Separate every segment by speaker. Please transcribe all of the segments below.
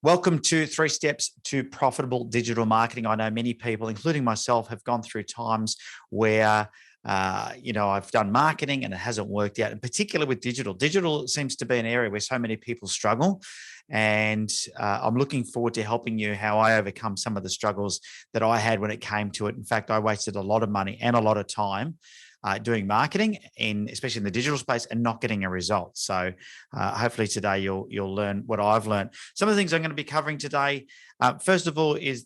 Speaker 1: Welcome to 3 Steps to Profitable Digital Marketing. I know many people, including myself, have gone through times where I've done marketing and it hasn't worked out, and particularly with digital. Digital seems to be an area where so many people struggle. And I'm looking forward to helping you how I overcome some of the struggles that I had when it came to it. In fact, I wasted a lot of money and a lot of time doing marketing, especially in the digital space, and not getting a result. So hopefully today you'll learn what I've learned. Some of the things I'm going to be covering today, first of all, is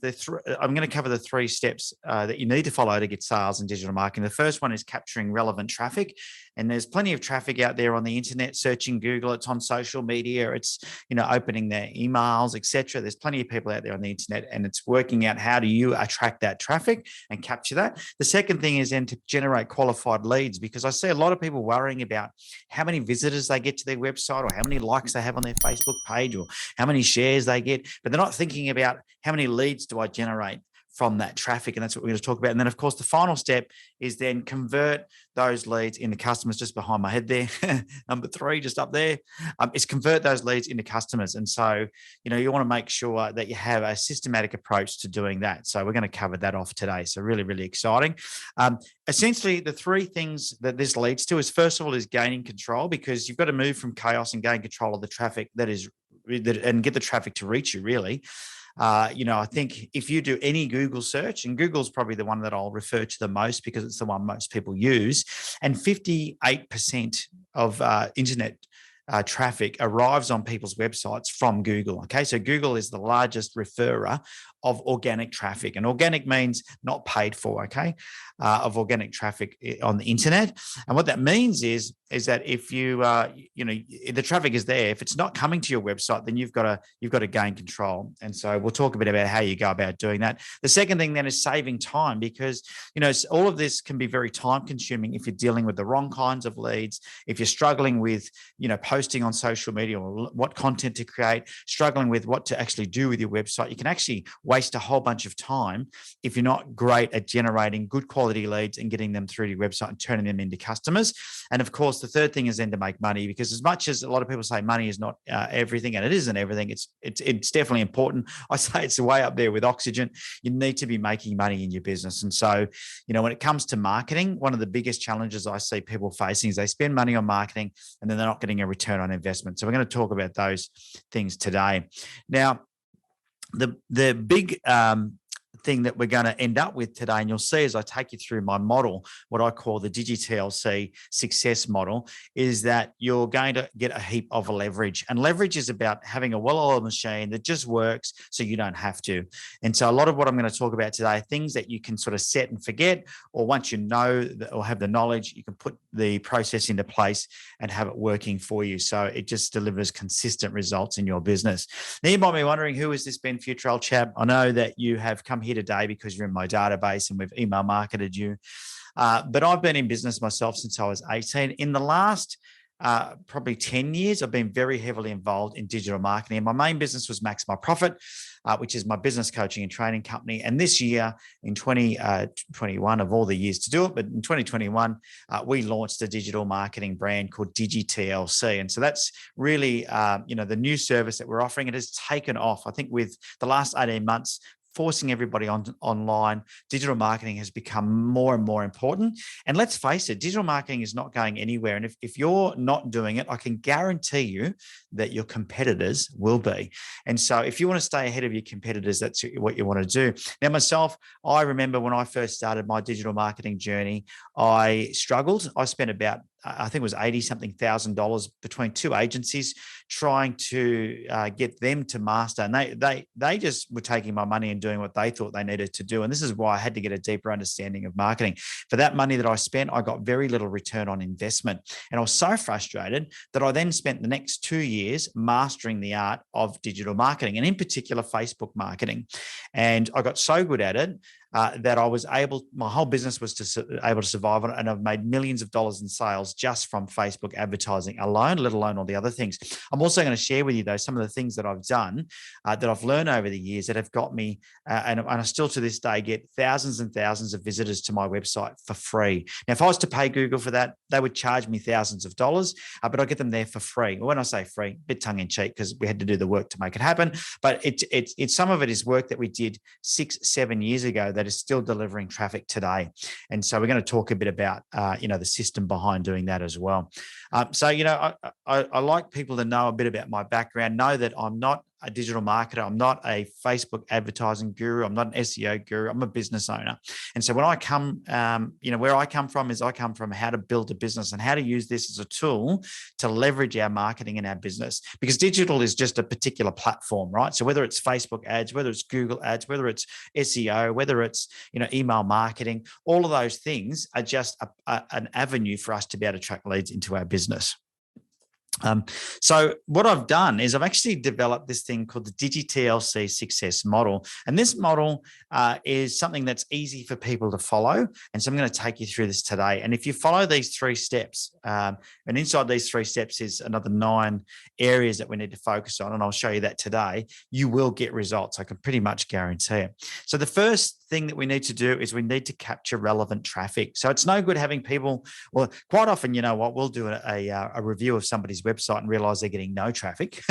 Speaker 1: I'm going to cover the 3 steps that you need to follow to get sales in digital marketing. The first one is capturing relevant traffic. And there's plenty of traffic out there on the internet, searching Google, it's on social media, it's opening their emails, etc. There's plenty of people out there on the internet, and it's working out how do you attract that traffic and capture that. The second thing is then to generate qualified leads, because I see a lot of people worrying about how many visitors they get to their website, or how many likes they have on their Facebook page, or how many shares they get, but they're not thinking about how many leads do I generate from that traffic. And that's what we're going to talk about. And then, of course, the final step is then convert those leads into customers. Just behind my head there, number 3, just up there, is convert those leads into customers. And so, you want to make sure that you have a systematic approach to doing that. So we're going to cover that off today. So really, really exciting. Essentially, the 3 things that this leads to is, first of all, is gaining control, because you've got to move from chaos and gain control of the traffic and get the traffic to reach you, really. I think if you do any Google search, and Google's probably the one that I'll refer to the most because it's the one most people use, and 58% of internet traffic arrives on people's websites from Google. Okay, so Google is the largest referrer of organic traffic, and organic means not paid for. Okay, of organic traffic on the internet, and what that means is that if the traffic is there, if it's not coming to your website, then you've got to gain control. And so we'll talk a bit about how you go about doing that. The second thing then is saving time, because all of this can be very time consuming if you're dealing with the wrong kinds of leads, if you're struggling with posting on social media or what content to create, struggling with what to actually do with your website. You can actually waste a whole bunch of time if you're not great at generating good quality leads and getting them through to your website and turning them into customers. And of course, the third thing is then to make money, because as much as a lot of people say money is not everything, and it isn't everything, it's definitely important. I say it's way up there with oxygen. You need to be making money in your business. And so, when it comes to marketing, one of the biggest challenges I see people facing is they spend money on marketing and then they're not getting a return on investment. So we're going to talk about those things today. Now, the big thing that we're going to end up with today, and you'll see as I take you through my model, what I call the DigiTLC success model, is that you're going to get a heap of leverage. And leverage is about having a well-oiled machine that just works so you don't have to. And so a lot of what I'm going to talk about today are things that you can sort of set and forget, or once you know or have the knowledge, you can put the process into place and have it working for you. So it just delivers consistent results in your business. Now, you might be wondering, who is this Ben Futrell chap? I know that you have come here today because you're in my database and we've email marketed you. But I've been in business myself since I was 18. In the last probably 10 years, I've been very heavily involved in digital marketing. And my main business was Max My Profit, which is my business coaching and training company. And this year, in 2021, of all the years to do it, but in 2021, we launched a digital marketing brand called DigiTLC. And so that's really, the new service that we're offering. It has taken off. I think with the last 18 months, forcing everybody online, digital marketing has become more and more important. And let's face it, digital marketing is not going anywhere. And if you're not doing it, I can guarantee you that your competitors will be. And so if you want to stay ahead of your competitors, that's what you want to do. Now, myself, I remember when I first started my digital marketing journey, I struggled. I spent about, I think it was $80-something thousand between 2 agencies trying to get them to master. And they just were taking my money and doing what they thought they needed to do. And this is why I had to get a deeper understanding of marketing. For that money that I spent, I got very little return on investment. And I was so frustrated that I then spent the next 2 years mastering the art of digital marketing, and in particular, Facebook marketing. And I got so good at it that I was my whole business was able to survive on it, and I've made millions of dollars in sales just from Facebook advertising alone, let alone all the other things. I'm also going to share with you, though, some of the things that I've done that I've learned over the years that have got me, and I still to this day get thousands and thousands of visitors to my website for free. Now, if I was to pay Google for that, they would charge me thousands of dollars, but I get them there for free. When I say free, a bit tongue in cheek because we had to do the work to make it happen, but it's some of it is work that we did 6-7 years ago that is still delivering traffic today. And so we're going to talk a bit about, the system behind doing that as well. I like people to know a bit about my background, know that I'm not a digital marketer. I'm not a Facebook advertising guru. I'm not an SEO guru. I'm a business owner. And so when I come, where I come from is I come from how to build a business and how to use this as a tool to leverage our marketing and our business, because digital is just a particular platform, right? So whether it's Facebook ads, whether it's Google ads, whether it's SEO, whether it's, email marketing, all of those things are just an avenue for us to be able to track leads into our business. So what I've done is I've actually developed this thing called the DigiTLC success model. And this model is something that's easy for people to follow. And so I'm going to take you through this today. And if you follow these 3 steps, and inside these 3 steps is another 9 areas that we need to focus on, and I'll show you that today, you will get results. I can pretty much guarantee it. So the first thing that we need to do is we need to capture relevant traffic. So it's no good having people, well, quite often, we'll do a review of somebody's website and realize they're getting no traffic,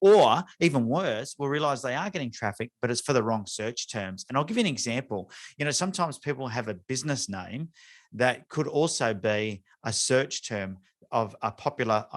Speaker 1: or even worse, we'll realize they are getting traffic, but it's for the wrong search terms. And I'll give you an example. Sometimes people have a business name that could also be a search term of a popular,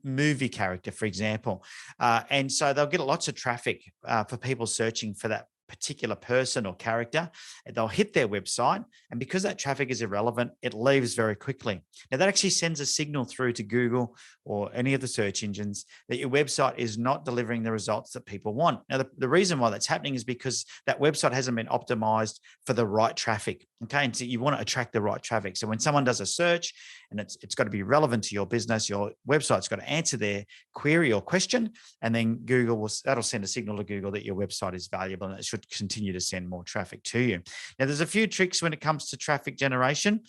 Speaker 1: movie character, for example. And so they'll get lots of traffic for people searching for that particular person or character, and they'll hit their website. And because that traffic is irrelevant, it leaves very quickly. Now, that actually sends a signal through to Google or any of the search engines that your website is not delivering the results that people want. Now, the reason why that's happening is because that website hasn't been optimized for the right traffic. Okay. And so you want to attract the right traffic. So when someone does a search and it's got to be relevant to your business, your website's got to answer their query or question, and then that'll send a signal to Google that your website is valuable and it should continue to send more traffic to you. Now, there's a few tricks when it comes to traffic generation,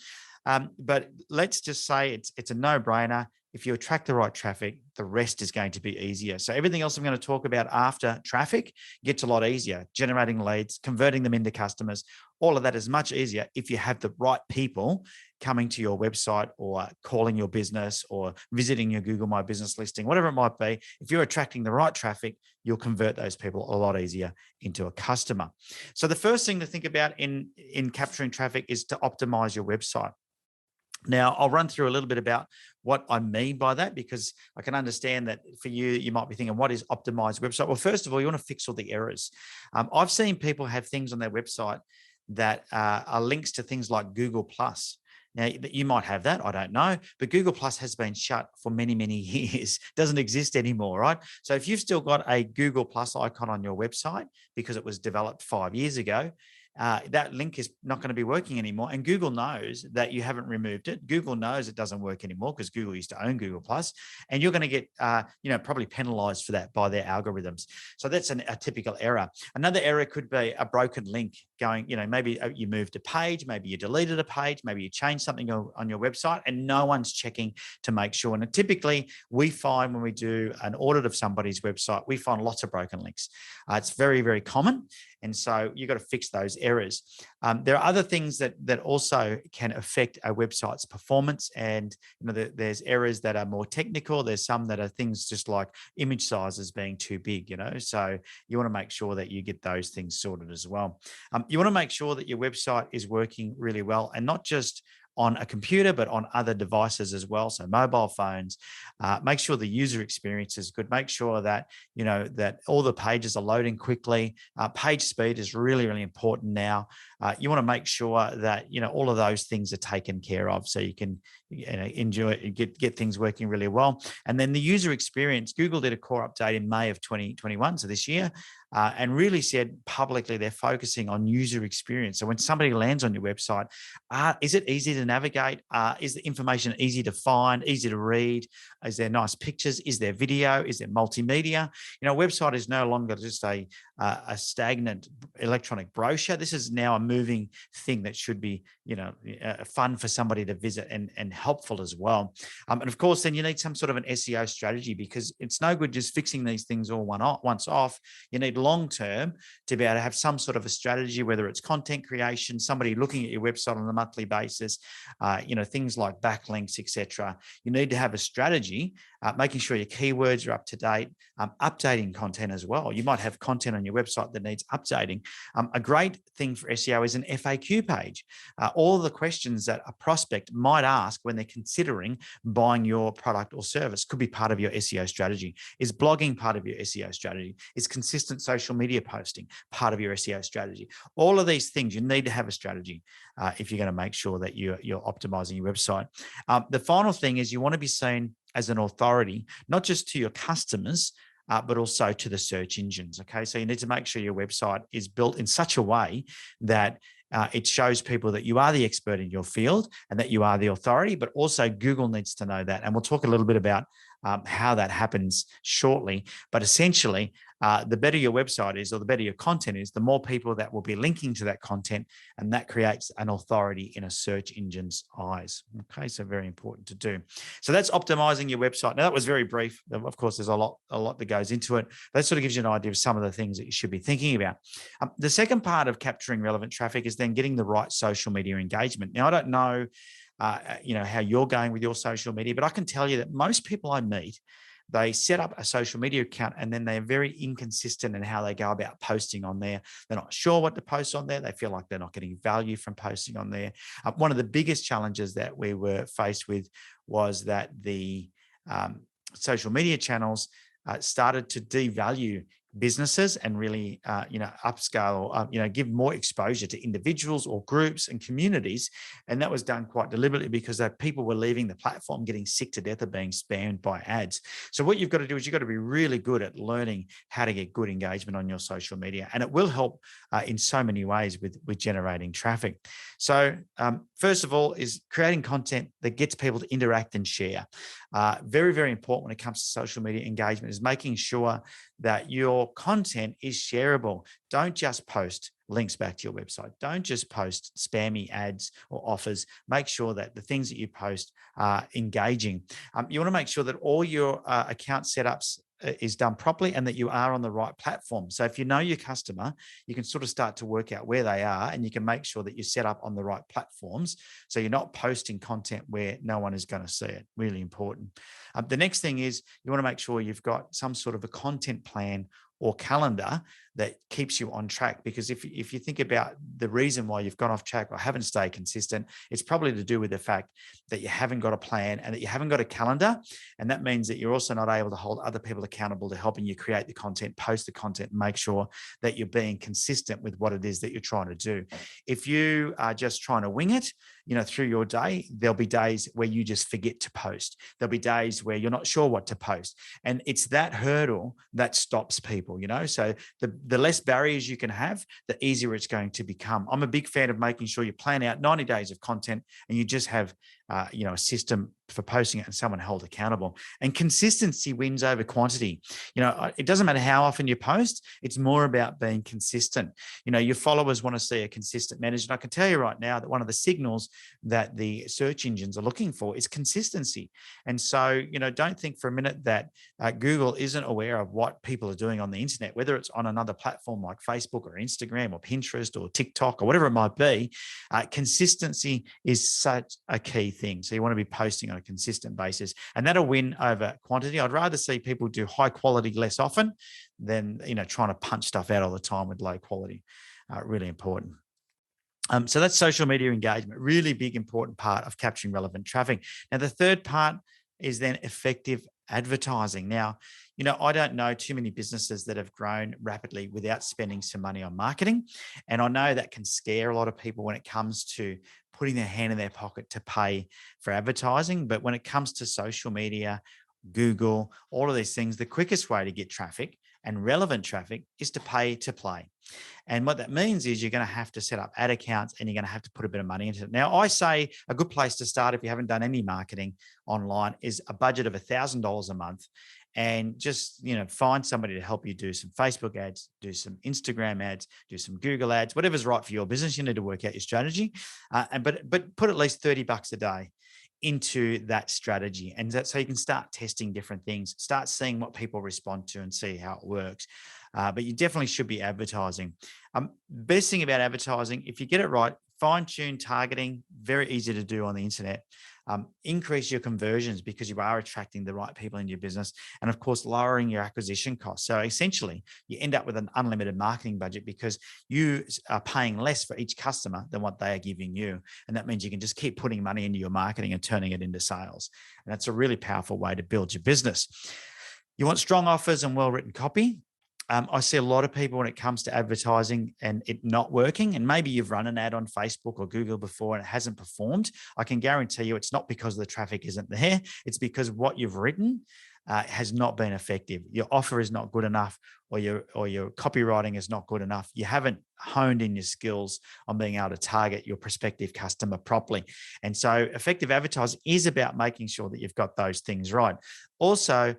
Speaker 1: but let's just say it's a no-brainer. If you attract the right traffic, the rest is going to be easier. So everything else I'm going to talk about after traffic gets a lot easier. Generating leads, converting them into customers, all of that is much easier if you have the right people coming to your website or calling your business or visiting your Google My Business listing, whatever it might be. If you're attracting the right traffic, you'll convert those people a lot easier into a customer. So the first thing to think about in capturing traffic is to optimize your website. Now, I'll run through a little bit about what I mean by that, because I can understand that for you, you might be thinking, what is optimized website? Well, first of all, you want to fix all the errors. I've seen people have things on their website that are links to things like Google+. Now, you might have that, I don't know, but Google+ has been shut for many, many years, doesn't exist anymore, right? So if you've still got a Google+ icon on your website because it was developed 5 years ago, that link is not going to be working anymore. And Google knows that you haven't removed it. Google knows it doesn't work anymore because Google used to own Google+, and you're going to get, probably penalized for that by their algorithms. So that's a typical error. Another error could be a broken link going, maybe you moved a page, maybe you deleted a page, maybe you changed something on your website and no one's checking to make sure. And typically we find when we do an audit of somebody's website, we find lots of broken links. It's very, very common. And so you've got to fix those errors. There are other things that also can affect a website's performance. And there's errors that are more technical. There's some that are things just like image sizes being too big, So you want to make sure that you get those things sorted as well. You want to make sure that your website is working really well, and not just on a computer, but on other devices as well. So mobile phones, make sure the user experience is good. Make sure that, that all the pages are loading quickly. Page speed is really, really important now. You want to make sure that, all of those things are taken care of so you can, enjoy, get things working really well. And then the user experience, Google did a core update in May of 2021, so this year, and really said publicly they're focusing on user experience. So when somebody lands on your website, is it easy to navigate? Is the information easy to find, easy to read? Is there nice pictures? Is there video? Is there multimedia? A website is no longer just a stagnant electronic brochure. This is now a moving thing that should be, fun for somebody to visit and helpful as well. And of course, then you need some sort of an SEO strategy, because it's no good just fixing these things all once off. You need long-term to be able to have some sort of a strategy, whether it's content creation, somebody looking at your website on a monthly basis, things like backlinks, etc. You need to have a strategy, making sure your keywords are up to date, updating content as well. You might have content on your website that needs updating. A great thing for SEO is an FAQ page. All the questions that a prospect might ask when they're considering buying your product or service could be part of your SEO strategy. Is blogging part of your SEO strategy? Is consistent social media posting part of your SEO strategy? All of these things, you need to have a strategy if you're going to make sure that you're optimizing your website. The final thing is you want to be seen as an authority, not just to your customers, but also to the search engines. Okay, so you need to make sure your website is built in such a way that it shows people that you are the expert in your field and that you are the authority, but also Google needs to know that. And we'll talk a little bit about how that happens shortly. But essentially, the better your website is, or the better your content is, the more people that will be linking to that content, and that creates an authority in a search engine's eyes. Okay, so very important to do. So that's optimizing your website. Now that was very brief. Of course, there's a lot that goes into it. That sort of gives you an idea of some of the things that you should be thinking about. The second part of capturing relevant traffic is then getting the right social media engagement. Now, I don't know how you're going with your social media, but I can tell you that most people I meet, they set up a social media account and then they're very inconsistent in how they go about posting on there. They're not sure what to post on there. They feel like they're not getting value from posting on there. One of the biggest challenges that we were faced with was that the social media channels started to devalue businesses and really, upscale or, give more exposure to individuals or groups and communities. And that was done quite deliberately because people were leaving the platform getting sick to death of being spammed by ads. So what you've got to do is you've got to be really good at learning how to get good engagement on your social media. And it will help in so many ways with generating traffic. So first of all is creating content that gets people to interact and share. Very, very important when it comes to social media engagement is making sure that your content is shareable. Don't just post links back to your website. Don't just post spammy ads or offers. Make sure that the things that you post are engaging. You want to make sure that all your account setups is done properly and that you are on the right platform. So if you know your customer, you can sort of start to work out where they are and you can make sure that you're set up on the right platforms. So you're not posting content where no one is going to see it. Really important. The next thing is you want to make sure you've got some sort of a content plan or calendar that keeps you on track. Because if you think about the reason why you've gone off track or haven't stayed consistent, it's probably to do with the fact that you haven't got a plan and that you haven't got a calendar. And that means that you're also not able to hold other people accountable to helping you create the content, post the content, and make sure that you're being consistent with what it is that you're trying to do. If you are just trying to wing it, through your day, there'll be days where you just forget to post. There'll be days where you're not sure what to post. And it's that hurdle that stops people, So the less barriers you can have, the easier it's going to become. I'm a big fan of making sure you plan out 90 days of content and you just have a system for posting it and someone held accountable. And consistency wins over quantity. It doesn't matter how often you post, it's more about being consistent. Your followers want to see a consistent message. And I can tell you right now that one of the signals that the search engines are looking for is consistency. And so, don't think for a minute that Google isn't aware of what people are doing on the internet, whether it's on another platform like Facebook or Instagram or Pinterest or TikTok or whatever it might be. Consistency is such a key thing. So you want to be posting on a consistent basis, and that'll win over quantity. I'd rather see people do high quality less often than trying to punch stuff out all the time with low quality. Really important. So that's social media engagement, really big important part of capturing relevant traffic. Now the third part is then effective advertising. Now, I don't know too many businesses that have grown rapidly without spending some money on marketing. And I know that can scare a lot of people when it comes to putting their hand in their pocket to pay for advertising. But when it comes to social media, Google, all of these things, the quickest way to get traffic and relevant traffic is to pay to play. And what that means is you're going to have to set up ad accounts and you're going to have to put a bit of money into it. Now, I say a good place to start if you haven't done any marketing online is a budget of $1,000 a month, and just find somebody to help you do some Facebook ads, do some Instagram ads, do some Google ads, whatever's right for your business. You need to work out your strategy, but put at least $30 a day into that strategy, and so you can start testing different things, start seeing what people respond to and see how it works. But you definitely should be advertising. Best thing about advertising, if you get it right, fine-tune targeting, very easy to do on the internet. Increase your conversions because you are attracting the right people into your business, and of course lowering your acquisition costs. So essentially you end up with an unlimited marketing budget because you are paying less for each customer than what they are giving you, and that means you can just keep putting money into your marketing and turning it into sales. And that's a really powerful way to build your business. You want strong offers and well-written copy. I see a lot of people when it comes to advertising and it not working, and maybe you've run an ad on Facebook or Google before and it hasn't performed. I can guarantee you it's not because the traffic isn't there. It's because what you've written has not been effective. Your offer is not good enough, or your copywriting is not good enough. You haven't honed in your skills on being able to target your prospective customer properly. And so effective advertising is about making sure that you've got those things right. Also,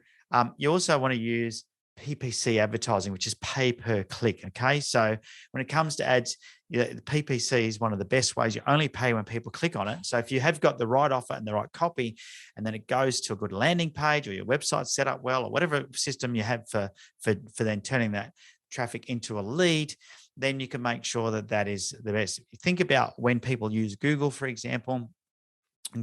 Speaker 1: you also want to use Ppc advertising, which is pay per click. Okay. So when it comes to ads, the Ppc is one of the best ways. You only pay when people click on it. So if you have got the right offer and the right copy, and then it goes to a good landing page, or your website set up well, or whatever system you have for then turning that traffic into a lead, then you can make sure that that is the best. Think about when people use Google, for example.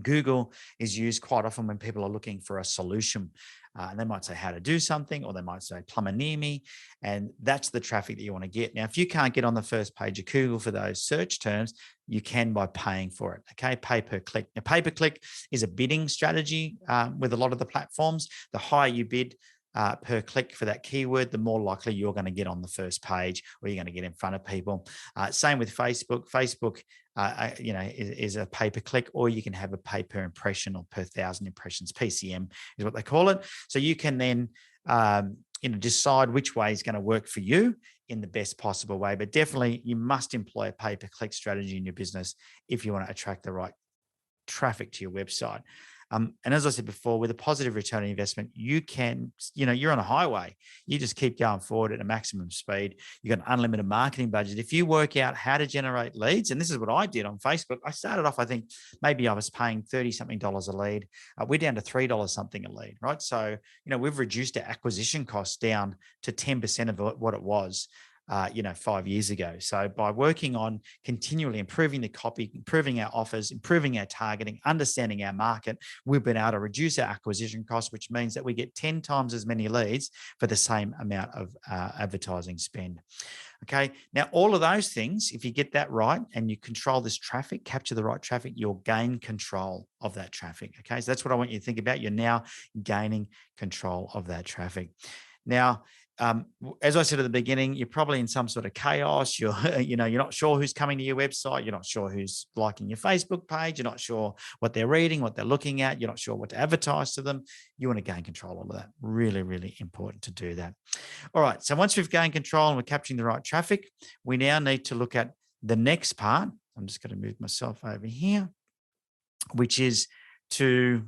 Speaker 1: Google is used quite often when people are looking for a solution. And they might say how to do something, or they might say plumber near me. And that's the traffic that you want to get. Now, if you can't get on the first page of Google for those search terms, you can by paying for it. Okay, pay per click. Now, pay per click is a bidding strategy with a lot of the platforms. The higher you bid per click for that keyword, the more likely you're going to get on the first page, or you're going to get in front of people. Same with Facebook. Facebook, is a pay per click, or you can have a pay per impression or per 1,000 impressions. PCM is what they call it. So you can then decide which way is going to work for you in the best possible way. But definitely, you must employ a pay per click strategy in your business if you want to attract the right traffic to your website. And as I said before, with a positive return on investment, you can, you're on a highway. You just keep going forward at a maximum speed. You've got an unlimited marketing budget. If you work out how to generate leads, and this is what I did on Facebook, I started off, I think maybe I was paying $30-something a lead. We're down to $3 something a lead, right? So, we've reduced our acquisition costs down to 10% of what it was 5 years ago. So by working on continually improving the copy, improving our offers, improving our targeting, understanding our market, we've been able to reduce our acquisition costs, which means that we get 10 times as many leads for the same amount of advertising spend. Okay. Now, all of those things, if you get that right and you control this traffic, capture the right traffic, you'll gain control of that traffic. Okay. So that's what I want you to think about. You're now gaining control of that traffic. Now, as I said at the beginning, you're probably in some sort of chaos. You're not sure who's coming to your website. You're not sure who's liking your Facebook page. You're not sure what they're reading, what they're looking at. You're not sure what to advertise to them. You want to gain control of that. Really, really important to do that. All right. So once we've gained control and we're capturing the right traffic, we now need to look at the next part. I'm just going to move myself over here, which is to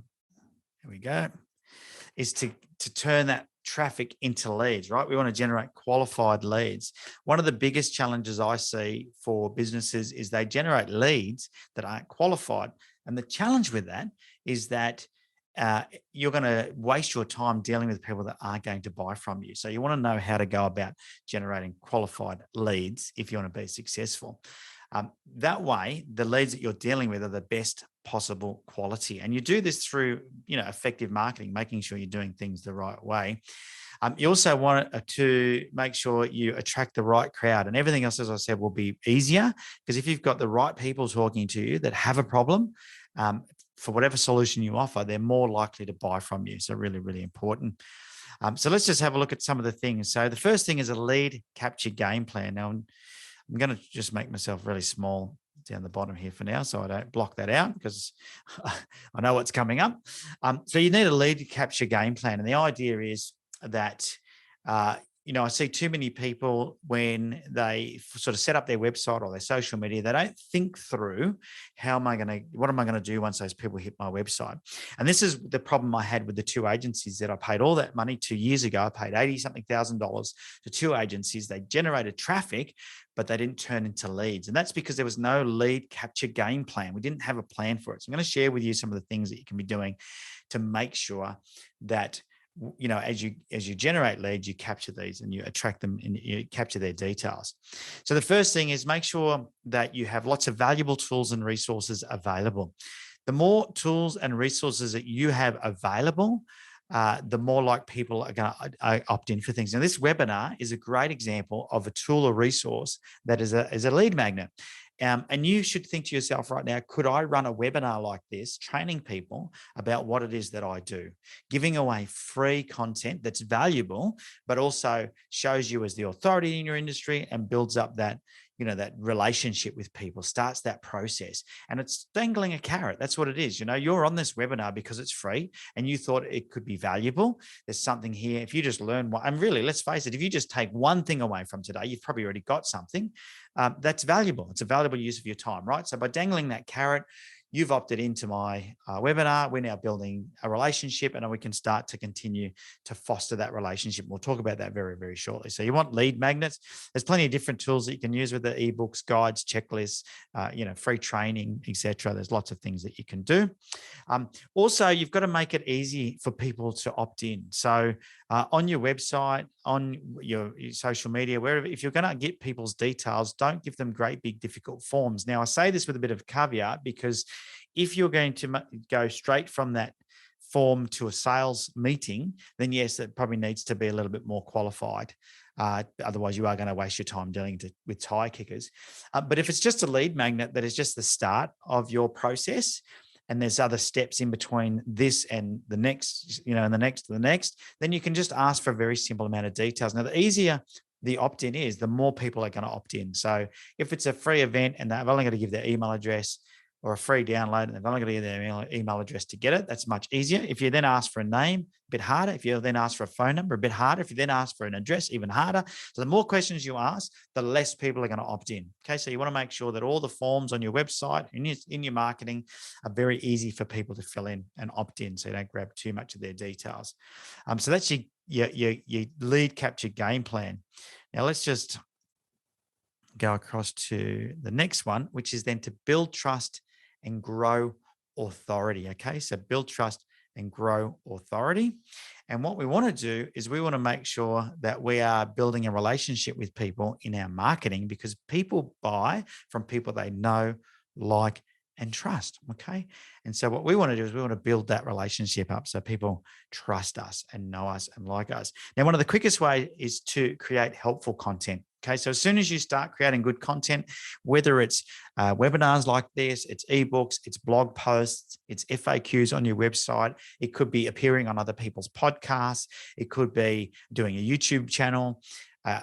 Speaker 1: turn that traffic into leads, right? We want to generate qualified leads. One of the biggest challenges I see for businesses is they generate leads that aren't qualified. And the challenge with that is that you're going to waste your time dealing with people that aren't going to buy from you. So you want to know how to go about generating qualified leads if you want to be successful. That way, the leads that you're dealing with are the best possible quality. And you do this through, effective marketing, making sure you're doing things the right way. You also want to make sure you attract the right crowd, and everything else, as I said, will be easier because if you've got the right people talking to you that have a problem, for whatever solution you offer, they're more likely to buy from you. So really, really important. So let's just have a look at some of the things. So the first thing is a lead capture game plan. Now, I'm going to just make myself really small down the bottom here for now, so I don't block that out because I know what's coming up. So you need a lead capture game plan. And the idea is that, I see too many people when they sort of set up their website or their social media, they don't think through what am I going to do once those people hit my website? And this is the problem I had with the two agencies that I paid all that money 2 years ago. I paid $80-something thousand to two agencies. They generated traffic, but they didn't turn into leads. And that's because there was no lead capture game plan. We didn't have a plan for it. So I'm going to share with you some of the things that you can be doing to make sure that as you generate leads, you capture these and you attract them and you capture their details. So the first thing is make sure that you have lots of valuable tools and resources available. The more tools and resources that you have available, the more like people are going to opt in for things. Now, this webinar is a great example of a tool or resource that is a lead magnet. And you should think to yourself right now, could I run a webinar like this, training people about what it is that I do, giving away free content that's valuable, but also shows you as the authority in your industry and builds up that relationship with people, starts that process. And it's dangling a carrot. That's what it is. You're on this webinar because it's free and you thought it could be valuable. There's something here. If you just learn and really, let's face it, if you just take one thing away from today, you've probably already got something that's valuable. It's a valuable use of your time, right? So by dangling that carrot, you've opted into my webinar. We're now building a relationship and we can start to continue to foster that relationship. We'll talk about that very, very shortly. So you want lead magnets. There's plenty of different tools that you can use with the ebooks, guides, checklists, free training, etc. There's lots of things that you can do. Also, you've got to make it easy for people to opt in. So on your website, on your social media, wherever, if you're going to get people's details, don't give them great, big, difficult forms. Now, I say this with a bit of a caveat because if you're going to go straight from that form to a sales meeting, then yes, it probably needs to be a little bit more qualified. Otherwise, you are going to waste your time dealing with tire kickers. But if it's just a lead magnet that is just the start of your process, and there's other steps in between this and the next, and the next to the next, then you can just ask for a very simple amount of details. Now, the easier the opt-in is, the more people are going to opt in. So if it's a free event and they've only got to give their email address, or a free download and they've only got to give their email address to get it, that's much easier. If you then ask for a name, a bit harder. If you then ask for a phone number, a bit harder. If you then ask for an address, even harder. So the more questions you ask, the less people are going to opt in. Okay, so you want to make sure that all the forms on your website, in your marketing, are very easy for people to fill in and opt in, so you don't grab too much of their details. So that's your lead capture game plan. Now let's just go across to the next one, which is then to build trust and grow authority. Okay, so build trust and grow authority. And what we want to do is we want to make sure that we are building a relationship with people in our marketing, because people buy from people they know, like, and trust. Okay. And so what we want to do is we want to build that relationship up so people trust us and know us and like us. Now, one of the quickest ways is to create helpful content. Okay, so as soon as you start creating good content, whether it's webinars like this, it's ebooks, it's blog posts, it's FAQs on your website, it could be appearing on other people's podcasts, it could be doing a YouTube channel,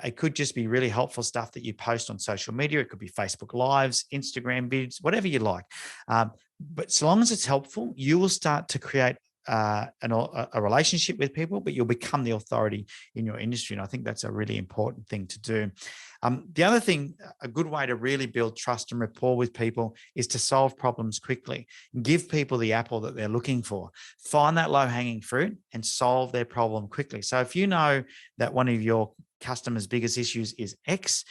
Speaker 1: it could just be really helpful stuff that you post on social media. It could be Facebook Lives, Instagram vids, whatever you like. But so long as it's helpful, you will start to create a relationship with people, but you'll become the authority in your industry. And I think that's a really important thing to do. The other thing, a good way to really build trust and rapport with people is to solve problems quickly. Give people the apple that they're looking for. Find that low-hanging fruit and solve their problem quickly. So if you know that one of your customers' biggest issues is X,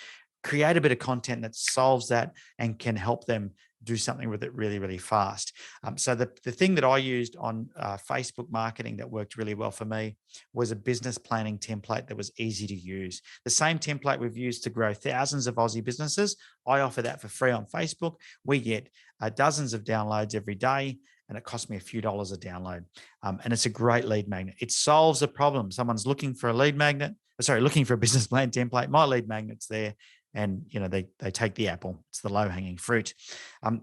Speaker 1: create a bit of content that solves that and can help them do something with it really, really fast. So the thing that I used on Facebook marketing that worked really well for me was a business planning template that was easy to use. The same template we've used to grow thousands of Aussie businesses. I offer that for free on Facebook. We get dozens of downloads every day, and it cost me a few dollars a download. And it's a great lead magnet. It solves a problem. Someone's looking for a lead magnet, looking for a business plan template. My lead magnet's there, and they take the apple. It's the low-hanging fruit.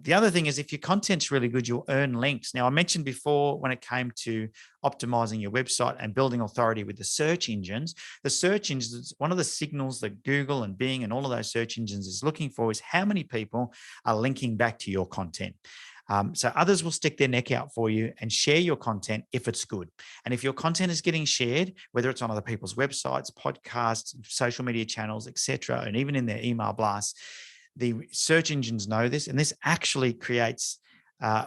Speaker 1: The other thing is, if your content's really good, you'll earn links. Now, I mentioned before, when it came to optimizing your website and building authority with the search engines, one of the signals that Google and Bing and all of those search engines is looking for is how many people are linking back to your content. So others will stick their neck out for you and share your content if it's good. And if your content is getting shared, whether it's on other people's websites, podcasts, social media channels, etc., and even in their email blasts, the search engines know this, and this actually creates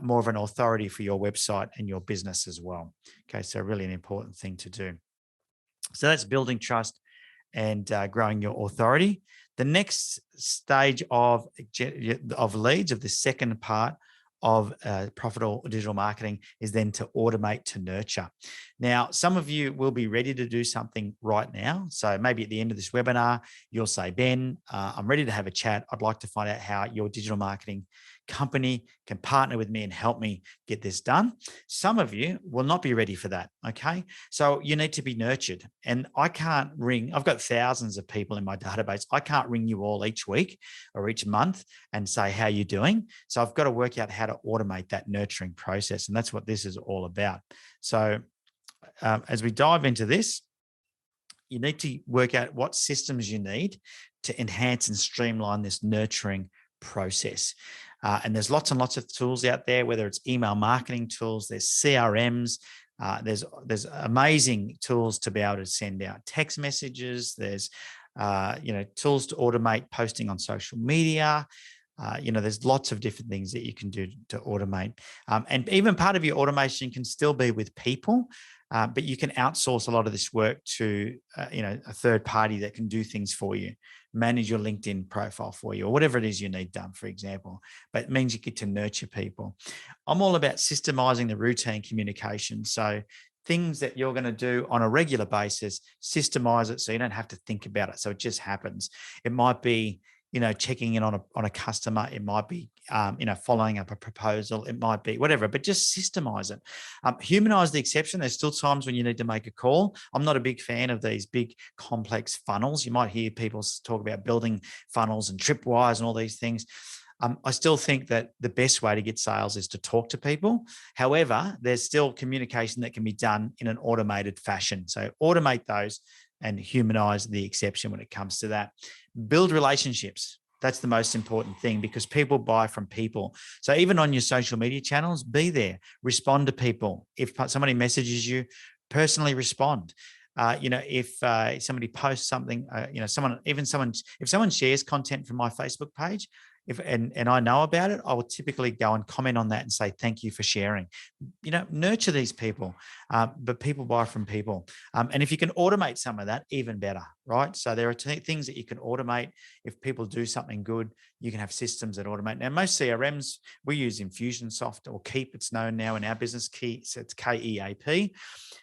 Speaker 1: more of an authority for your website and your business as well. Okay, so really an important thing to do. So that's building trust and growing your authority. The next stage of leads, of the second part of profitable digital marketing, is then to automate to nurture. Now, some of you will be ready to do something right now. So maybe at the end of this webinar, you'll say, Ben, I'm ready to have a chat. I'd like to find out how your digital marketing company can partner with me and help me get this done. Some of you will not be ready for that. Okay. So you need to be nurtured. And I can't ring, I've got thousands of people in my database. I can't ring you all each week or each month and say, how you doing? So I've got to work out how to automate that nurturing process. And that's what this is all about. So as we dive into this, you need to work out what systems you need to enhance and streamline this nurturing process. And there's lots and lots of tools out there, whether it's email marketing tools, there's CRMs, there's amazing tools to be able to send out text messages. There's tools to automate posting on social media. There's lots of different things that you can do to automate. And even part of your automation can still be with people, but you can outsource a lot of this work to, a third party that can do things for you, manage your LinkedIn profile for you, or whatever it is you need done, for example. But it means you get to nurture people. I'm all about systemizing the routine communication. So things that you're going to do on a regular basis, systemize it so you don't have to think about it. So it just happens. It might be, checking in on a customer. It might be, following up a proposal. It might be whatever, but just systemize it. Humanize the exception. There's still times when you need to make a call. I'm not a big fan of these big complex funnels. You might hear people talk about building funnels and tripwires and all these things. I still think that the best way to get sales is to talk to people. However, there's still communication that can be done in an automated fashion. So automate those and humanize the exception when it comes to that. Build relationships. That's the most important thing, because people buy from people. So even on your social media channels, be there, respond to people. If somebody messages you, personally respond. If somebody posts something, if someone shares content from my Facebook page, and I know about it, I will typically go and comment on that and say, thank you for sharing. Nurture these people, but people buy from people. And if you can automate some of that, even better, right? So there are things that you can automate. If people do something good, you can have systems that automate. Now, most CRMs, we use Infusionsoft, or Keep, it's known now in our business, so it's KEAP.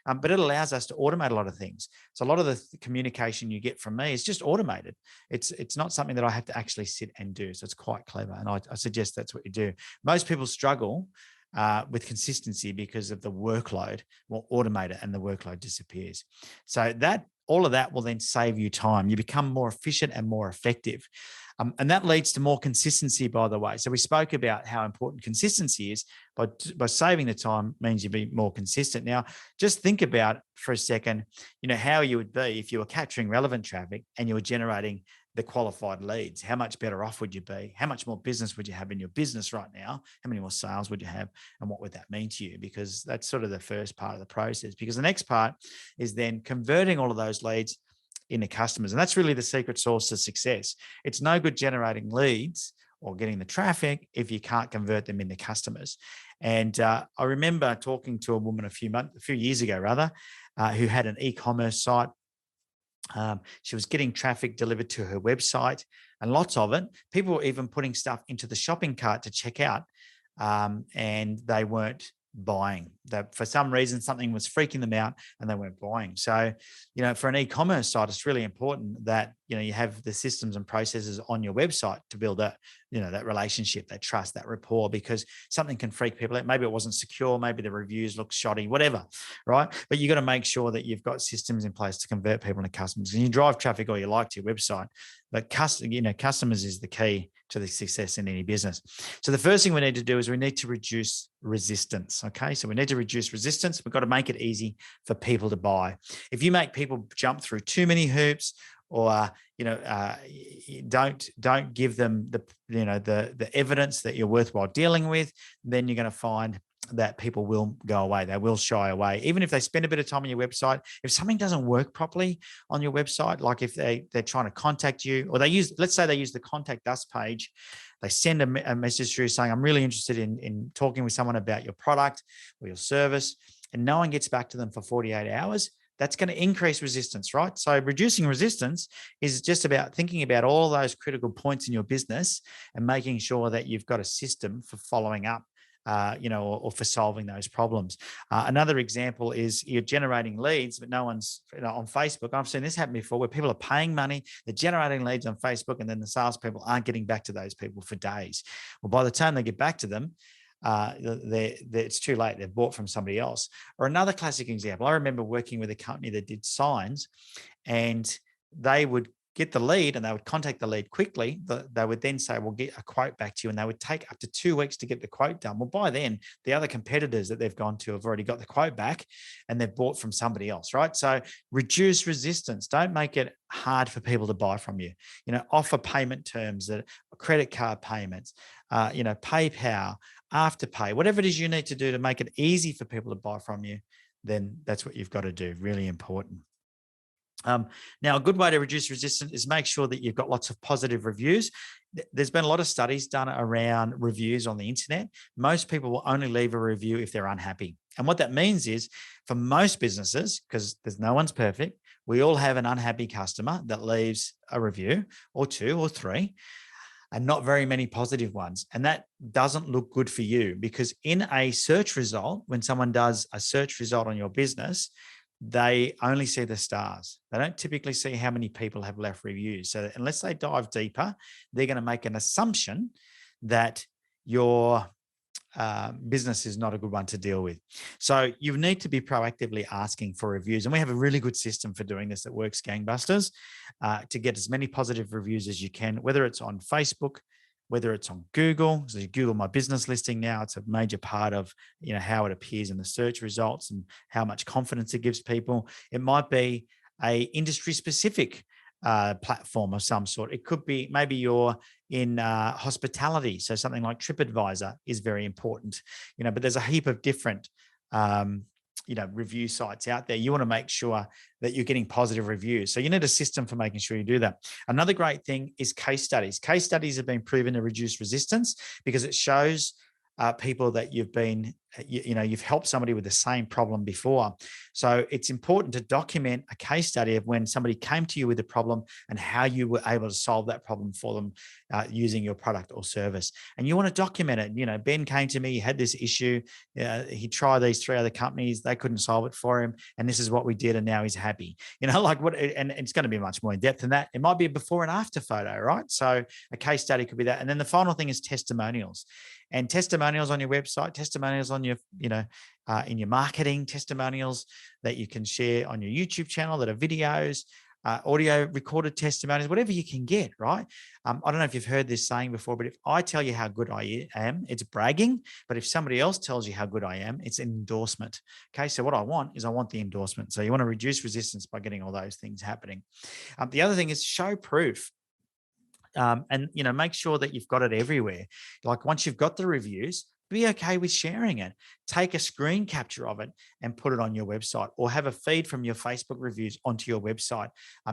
Speaker 1: But it allows us to automate a lot of things. So a lot of the communication you get from me is just automated. It's not something that I have to actually sit and do. So it's quite clever. And I suggest that's what you do. Most people struggle with consistency because of the workload. Well, automate it and the workload disappears. So all of that will then save you time. You become more efficient and more effective. And that leads to more consistency, by the way. So we spoke about how important consistency is, but by saving the time means you be more consistent. Now, just think about for a second, how you would be if you were capturing relevant traffic and you were generating the qualified leads. How much better off would you be? How much more business would you have in your business right now? How many more sales would you have? And what would that mean to you? Because that's sort of the first part of the process. Because the next part is then converting all of those leads into customers. And that's really the secret sauce to success. It's no good generating leads or getting the traffic if you can't convert them into customers. And I remember talking to a woman a few years ago, who had an e-commerce site. She was getting traffic delivered to her website, and lots of it. People were even putting stuff into the shopping cart to check out, and they weren't buying. That for some reason, something was freaking them out and they weren't buying. So, for an e-commerce site, it's really important that, you have the systems and processes on your website to build that relationship, that trust, that rapport, because something can freak people out. Maybe it wasn't secure. Maybe the reviews look shoddy, whatever, right? But you got to make sure that you've got systems in place to convert people into customers. And you drive traffic all you like to your website, But customers is the key to the success in any business. So the first thing we need to do is we need to reduce resistance. Okay, so we need to reduce resistance. We've got to make it easy for people to buy. If you make people jump through too many hoops, or don't give them the evidence that you're worthwhile dealing with, then you're going to find that people will go away. They will shy away. Even if they spend a bit of time on your website, if something doesn't work properly on your website, like if they're trying to contact you, or let's say they use the contact us page, they send a message through saying, I'm really interested in talking with someone about your product or your service, and no one gets back to them for 48 hours, that's going to increase resistance, right? So reducing resistance is just about thinking about all those critical points in your business and making sure that you've got a system for following up, or for solving those problems. Another example is you're generating leads, but no one's on Facebook. I've seen this happen before, where people are paying money, they're generating leads on Facebook, and then the salespeople aren't getting back to those people for days. Well, by the time they get back to them, it's too late. They've bought from somebody else. Or another classic example, I remember working with a company that did signs, and they would get the lead and they would contact the lead quickly. They would then say, we'll get a quote back to you, and they would take up to 2 weeks to get the quote done. Well, by then, the other competitors that they've gone to have already got the quote back and they've bought from somebody else, right? So reduce resistance. Don't make it hard for people to buy from you. Offer payment terms, that credit card payments, PayPal, Afterpay, whatever it is you need to do to make it easy for people to buy from you, then that's what you've got to do. Really important. Now, a good way to reduce resistance is make sure that you've got lots of positive reviews. There's been a lot of studies done around reviews on the internet. Most people will only leave a review if they're unhappy. And what that means is, for most businesses, because no one's perfect, we all have an unhappy customer that leaves a review or 2 or 3, and not very many positive ones. And that doesn't look good for you, because in a search result, when someone does a search result on your business, they only see the stars. They don't typically see how many people have left reviews. So unless they dive deeper, they're going to make an assumption that your business is not a good one to deal with. So you need to be proactively asking for reviews. And we have a really good system for doing this that works gangbusters, to get as many positive reviews as you can, whether it's on Facebook, whether it's on Google. So you Google My Business listing now, it's a major part of how it appears in the search results and how much confidence it gives people. It might be a industry specific platform of some sort. It could be maybe you're in hospitality, so something like TripAdvisor is very important. But there's a heap of different review sites out there. You want to make sure that you're getting positive reviews. So you need a system for making sure you do that. Another great thing is case studies. Case studies have been proven to reduce resistance because it shows people that you've helped somebody with the same problem before. So it's important to document a case study of when somebody came to you with a problem and how you were able to solve that problem for them using your product or service. And you want to document it. Ben came to me, he had this issue. He tried these 3 other companies, they couldn't solve it for him. And this is what we did. And now he's happy. And it's going to be much more in depth than that. It might be a before and after photo, right? So a case study could be that. And then the final thing is testimonials. And testimonials on your website, testimonials on your, in your marketing, testimonials that you can share on your YouTube channel that are videos, audio recorded testimonials, whatever you can get, right? I don't know if you've heard this saying before, but if I tell you how good I am, it's bragging. But if somebody else tells you how good I am, it's an endorsement. Okay, so what I want the endorsement. So you want to reduce resistance by getting all those things happening. The other thing is show proof. And make sure that you've got it everywhere. Like once you've got the reviews, be okay with sharing it. Take a screen capture of it and put it on your website, or have a feed from your Facebook reviews onto your website.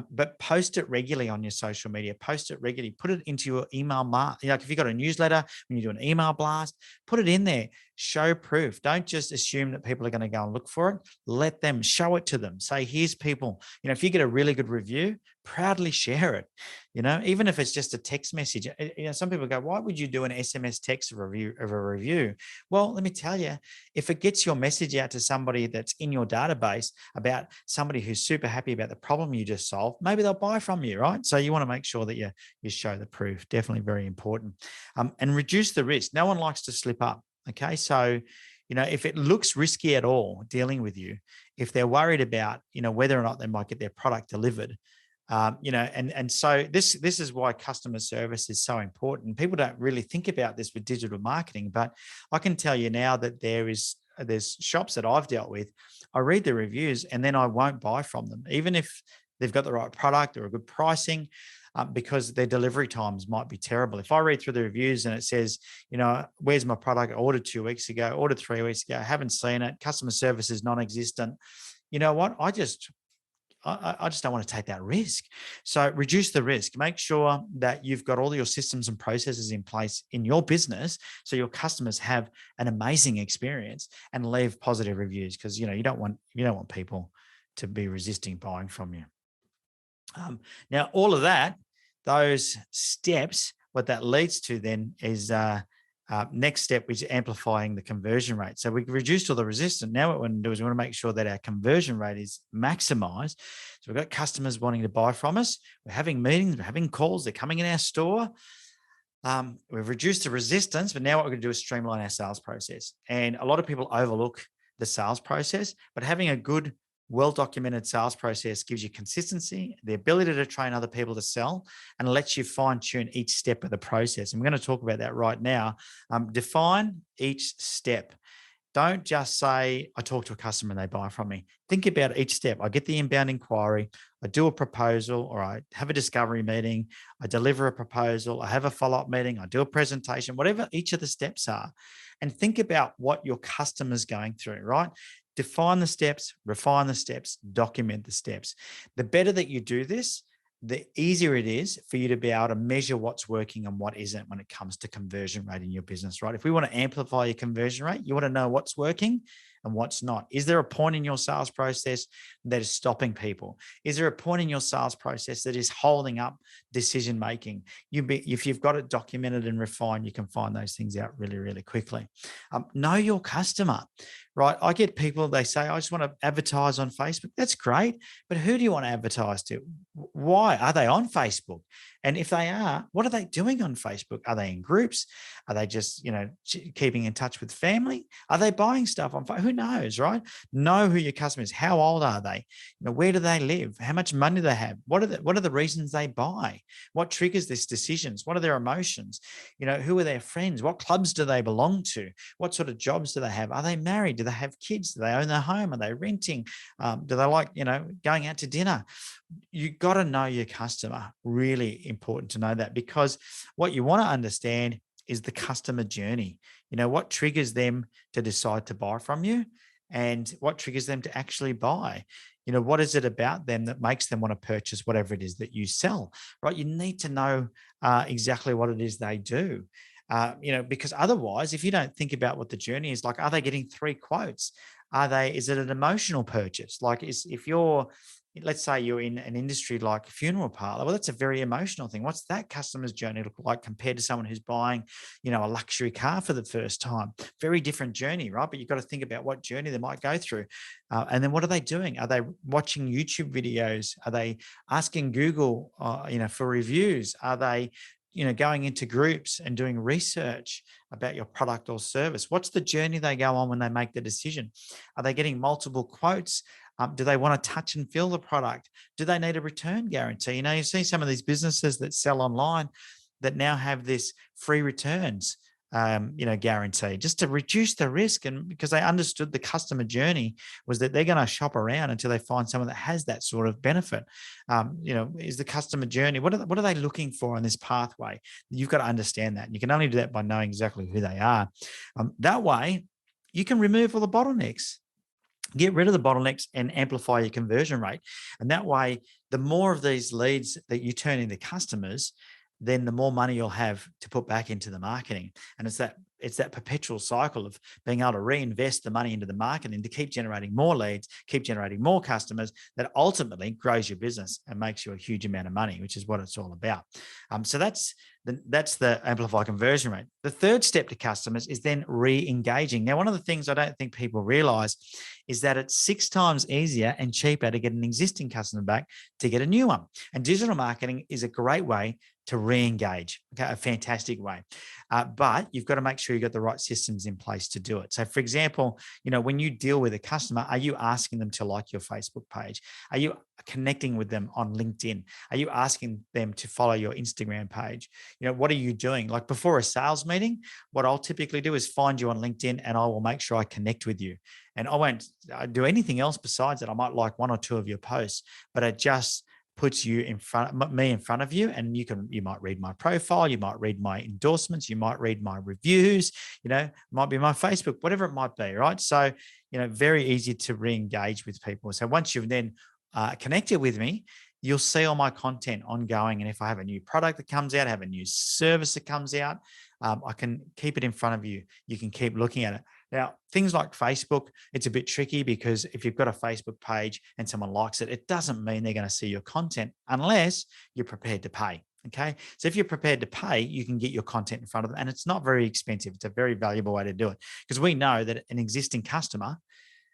Speaker 1: But post it regularly on your social media. Post it regularly. Put it into your email. Like if you've got a newsletter, when you do an email blast, put it in there. Show proof. Don't just assume that people are going to go and look for it. Let them, show it to them. Say, here's people. If you get a really good review, proudly share it. Even if it's just a text message. Some people go, why would you do an SMS text of a review? Well, let me tell you, if it gets your message out to somebody that's in your database about somebody who's super happy about the problem you just solved, maybe they'll buy from you, right? So you want to make sure that you show the proof. Definitely very important. And reduce the risk. No one likes to slip up. Okay. So, if it looks risky at all dealing with you, if they're worried about, whether or not they might get their product delivered, And so this is why customer service is so important. People don't really think about this with digital marketing, but I can tell you now that there's shops that I've dealt with. I read the reviews and then I won't buy from them, even if they've got the right product or a good pricing. Because their delivery times might be terrible. If I read through the reviews and it says, where's my product? I ordered 2 weeks ago, ordered 3 weeks ago, haven't seen it, customer service is non-existent. You know what? I just don't want to take that risk. So reduce the risk. Make sure that you've got all your systems and processes in place in your business so your customers have an amazing experience, and leave positive reviews, because you don't want people to be resisting buying from you. Now, all of that, those steps, what that leads to then is next step, which is amplifying the conversion rate. So we reduced all the resistance. Now what we want to do is we want to make sure that our conversion rate is maximized. So we've got customers wanting to buy from us. We're having meetings, we're having calls, they're coming in our store. We've reduced the resistance, but now what we're going to do is streamline our sales process. And a lot of people overlook the sales process, but having a good, well-documented sales process gives you consistency, the ability to train other people to sell, and lets you fine-tune each step of the process. And we're going to talk about that right now. Define each step. Don't just say, I talk to a customer and they buy from me. Think about each step. I get the inbound inquiry, I do a proposal, or I have a discovery meeting, I deliver a proposal, I have a follow-up meeting, I do a presentation, whatever each of the steps are. And think about what your customer's going through, right? Define the steps, refine the steps, document the steps. The better that you do this, the easier it is for you to be able to measure what's working and what isn't when it comes to conversion rate in your business, right? If we want to amplify your conversion rate, you want to know what's working and what's not. Is there a point in your sales process that is stopping people? Is there a point in your sales process that is holding up decision-making? If you've got it documented and refined, you can find those things out really, really quickly. Know your customer, right? I get people, they say, I just want to advertise on Facebook. That's great. But who do you want to advertise to? Why? Are they on Facebook? And if they are, what are they doing on Facebook? Are they in groups? Are they just, keeping in touch with family? Are they buying stuff on Facebook? Who knows, right? Know who your customer is. How old are they? Where do they live? How much money do they have? What are the reasons they buy? What triggers these decisions? What are their emotions? Who are their friends? What clubs do they belong to? What sort of jobs do they have? Are they married? Do they have kids? Do they own their home? Are they renting? Do they like, going out to dinner? You got to know your customer. Really important to know that, because what you want to understand is the customer journey. What triggers them to decide to buy from you, and what triggers them to actually buy. What is it about them that makes them want to purchase whatever it is that you sell, right? You need to know exactly what it is they do. Because otherwise, if you don't think about what the journey is, like, are they getting 3 quotes? Is it an emotional purchase? Like, let's say you're in an industry like funeral parlor. Well, that's a very emotional thing. What's that customer's journey look like compared to someone who's buying, a luxury car for the first time? Very different journey, right? But you've got to think about what journey they might go through. And then what are they doing? Are they watching YouTube videos? Are they asking Google, for reviews? Are they going into groups and doing research about your product or service? What's the journey they go on when they make the decision? Are they getting multiple quotes? Do they want to touch and feel the product? Do they need a return guarantee? You see some of these businesses that sell online that now have this free returns, guarantee, just to reduce the risk. And because they understood the customer journey was that they're going to shop around until they find someone that has that sort of benefit. Is the customer journey, what are they looking for in this pathway? You've got to understand that. And you can only do that by knowing exactly who they are. That way, you can remove all the bottlenecks. Get rid of the bottlenecks and amplify your conversion rate. And that way, the more of these leads that you turn into customers, then the more money you'll have to put back into the marketing. And it's that perpetual cycle of being able to reinvest the money into the marketing to keep generating more leads, keep generating more customers, that ultimately grows your business and makes you a huge amount of money, which is what it's all about. So that's the amplify conversion rate. The third step to customers is then re-engaging. Now, one of the things I don't think people realize is that it's 6 times easier and cheaper to get an existing customer back to get a new one. And digital marketing is a great way to re-engage, okay, a fantastic way. But you've got to make sure you've got the right systems in place to do it. So for example, when you deal with a customer, are you asking them to like your Facebook page? Are you connecting with them on LinkedIn? Are you asking them to follow your Instagram page? What are you doing? Like before a sales meeting, what I'll typically do is find you on LinkedIn and I will make sure I connect with you. And I won't do anything else besides that. I might like one or two of your posts, but it just puts you in front of you, and you might read my profile, you might read my endorsements, you might read my reviews, might be my Facebook, whatever it might be, right? So, very easy to re-engage with people. So once you've then connected with me, you'll see all my content ongoing. And if I have a new product that comes out, have a new service that comes out, I can keep it in front of you. You can keep looking at it. Now, things like Facebook, it's a bit tricky because if you've got a Facebook page and someone likes it, it doesn't mean they're going to see your content unless you're prepared to pay. Okay. So if you're prepared to pay, you can get your content in front of them, and it's not very expensive. It's a very valuable way to do it, because we know that an existing customer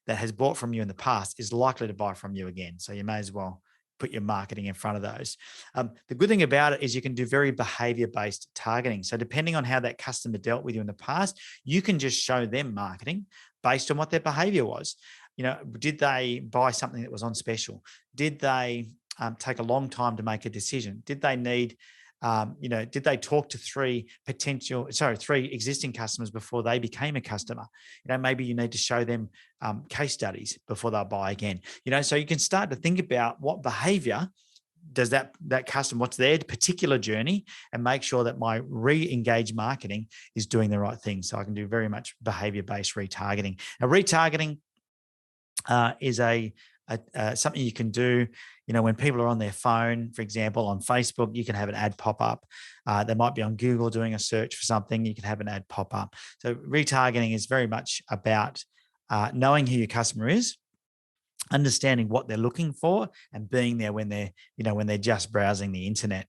Speaker 1: that has bought from you in the past is likely to buy from you again. So you may as well put your marketing in front of those. The good thing about it is you can do very behavior-based targeting. So depending on how that customer dealt with you in the past, you can just show them marketing based on what their behavior was. Did they buy something that was on special? Did they take a long time to make a decision? Did they need did they talk to three existing customers before they became a customer? Maybe you need to show them case studies before they'll buy again. So you can start to think about what behavior does that customer, what's their particular journey, and make sure that my re-engage marketing is doing the right thing. So I can do very much behavior-based retargeting. Now, retargeting is something you can do. When people are on their phone, for example, on Facebook, you can have an ad pop up. They might be on Google doing a search for something. You can have an ad pop up. So retargeting is very much about knowing who your customer is, understanding what they're looking for, and being there when they're just browsing the internet.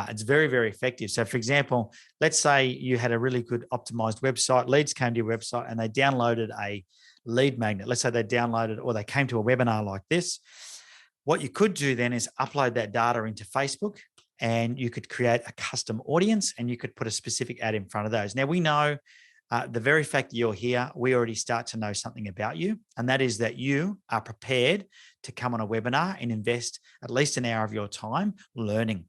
Speaker 1: It's very, very effective. So for example, let's say you had a really good optimized website, leads came to your website and they downloaded a lead magnet. Let's say they downloaded, or they came to a webinar like this. What you could do then is upload that data into Facebook, and you could create a custom audience, and you could put a specific ad in front of those. Now, we know the very fact that you're here, we already start to know something about you, and that is that you are prepared to come on a webinar and invest at least an hour of your time learning.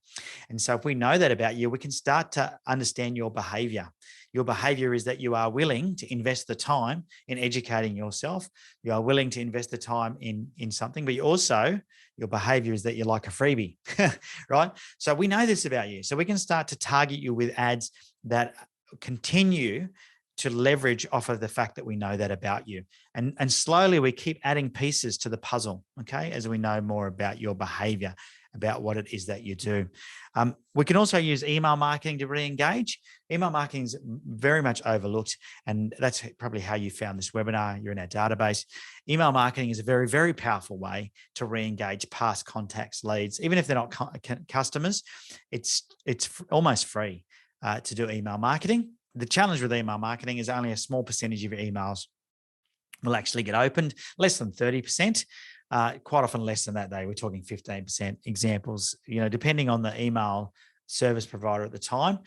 Speaker 1: And so if we know that about you, we can start to understand your behavior. Your behavior is that you are willing to invest the time in educating yourself. You are willing to invest the time in something, but your behavior is that you're like a freebie, right? So we know this about you. So we can start to target you with ads that continue to leverage off of the fact that we know that about you. And slowly we keep adding pieces to the puzzle, okay, as we know more about your behavior, about what it is that you do. We can also use email marketing to re-engage. Email marketing is very much overlooked, and that's probably how you found this webinar. You're in our database. Email marketing is a very, very powerful way to re-engage past contacts, leads. Even if they're not customers, it's almost free to do email marketing. The challenge with email marketing is only a small percentage of your emails will actually get opened, less than 30%. Quite often less than that, though. We're talking 15% examples, depending on the email service provider at the time.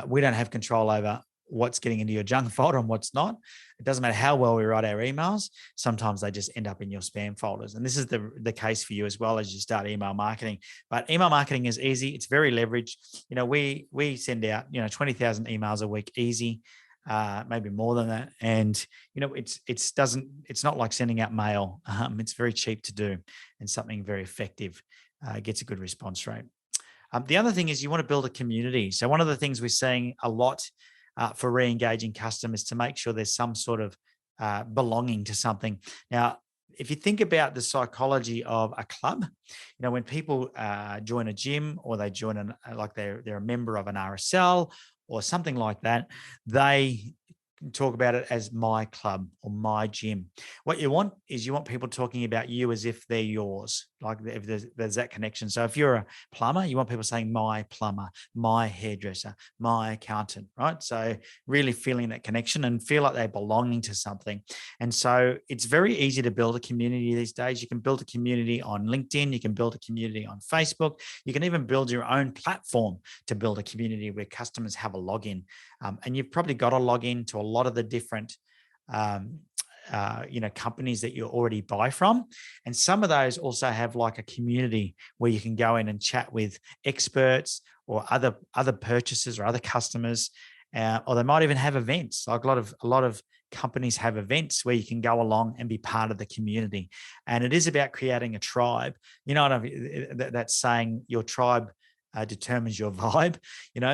Speaker 1: We don't have control over what's getting into your junk folder and what's not. It doesn't matter how well we write our emails. Sometimes they just end up in your spam folders. And this is the case for you as well as you start email marketing. But email marketing is easy. It's very leveraged. We send out, 20,000 emails a week, easy. Maybe more than that. And, it's not like sending out mail. It's very cheap to do and something very effective, gets a good response rate. The other thing is you want to build a community. So one of the things we're seeing a lot for re-engaging customers to make sure there's some sort of belonging to something. Now, if you think about the psychology of a club, when people join a gym, or they join they're a member of an RSL or something like that, they talk about it as my club or my gym. What you want is people talking about you as if they're yours, like if there's that connection. So if you're a plumber, you want people saying my plumber, my hairdresser, my accountant, right? So really feeling that connection and feel like they're belonging to something. And so it's very easy to build a community these days. You can build a community on LinkedIn. You can build a community on Facebook. You can even build your own platform to build a community where customers have a login. And you've probably got a login to a lot of the different companies that you already buy from. And some of those also have like a community where you can go in and chat with experts or other purchasers or other customers, or they might even have events. Like a lot of companies have events where you can go along and be part of the community. And it is about creating a tribe. That's saying your tribe determines your vibe.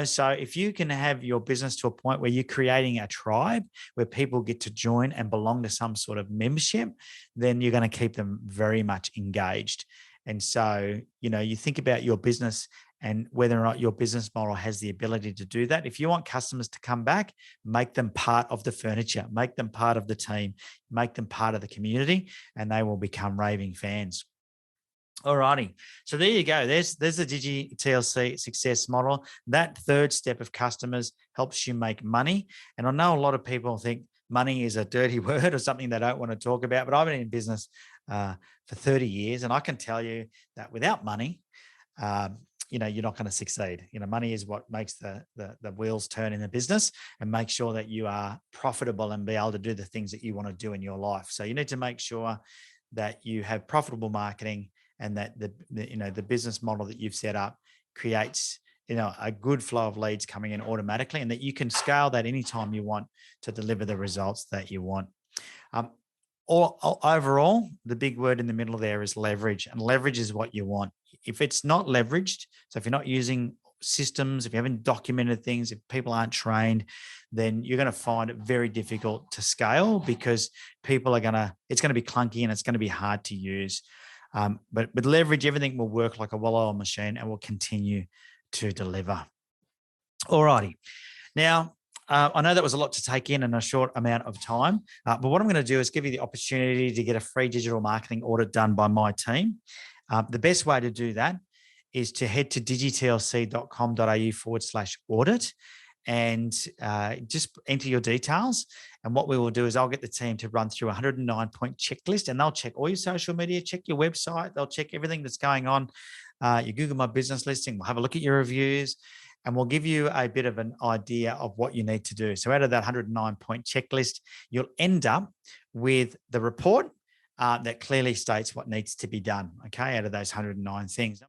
Speaker 1: So if you can have your business to a point where you're creating a tribe where people get to join and belong to some sort of membership, then you're going to keep them very much engaged. And so, you think about your business and whether or not your business model has the ability to do that. If you want customers to come back, make them part of the furniture, make them part of the team, make them part of the community, and they will become raving fans. All righty. So there you go. There's the Digi TLC success model. That third step of customers helps you make money. And I know a lot of people think money is a dirty word or something they don't want to talk about, but I've been in business for 30 years. And I can tell you that without money, you're not going to succeed. Money is what makes the wheels turn in the business and make sure that you are profitable and be able to do the things that you want to do in your life. So you need to make sure that you have profitable marketing and that the business model that you've set up creates a good flow of leads coming in automatically, and that you can scale that anytime you want to deliver the results that you want. Or overall, the big word in the middle there is leverage, and leverage is what you want. If it's not leveraged, so if you're not using systems, if you haven't documented things, if people aren't trained, then you're going to find it very difficult to scale, because it's going to be clunky and it's going to be hard to use. But with leverage, everything will work like a well-oiled machine and will continue to deliver. All righty. Now, I know that was a lot to take in a short amount of time, but what I'm going to do is give you the opportunity to get a free digital marketing audit done by my team. The best way to do that is to head to digitlc.com.au/audit and just enter your details. And what we will do is I'll get the team to run through a 109-point checklist, and they'll check all your social media, check your website, they'll check everything that's going on, your Google My Business listing, we'll have a look at your reviews, and we'll give you a bit of an idea of what you need to do. So out of that 109-point checklist, you'll end up with the report that clearly states what needs to be done, okay, out of those 109 things.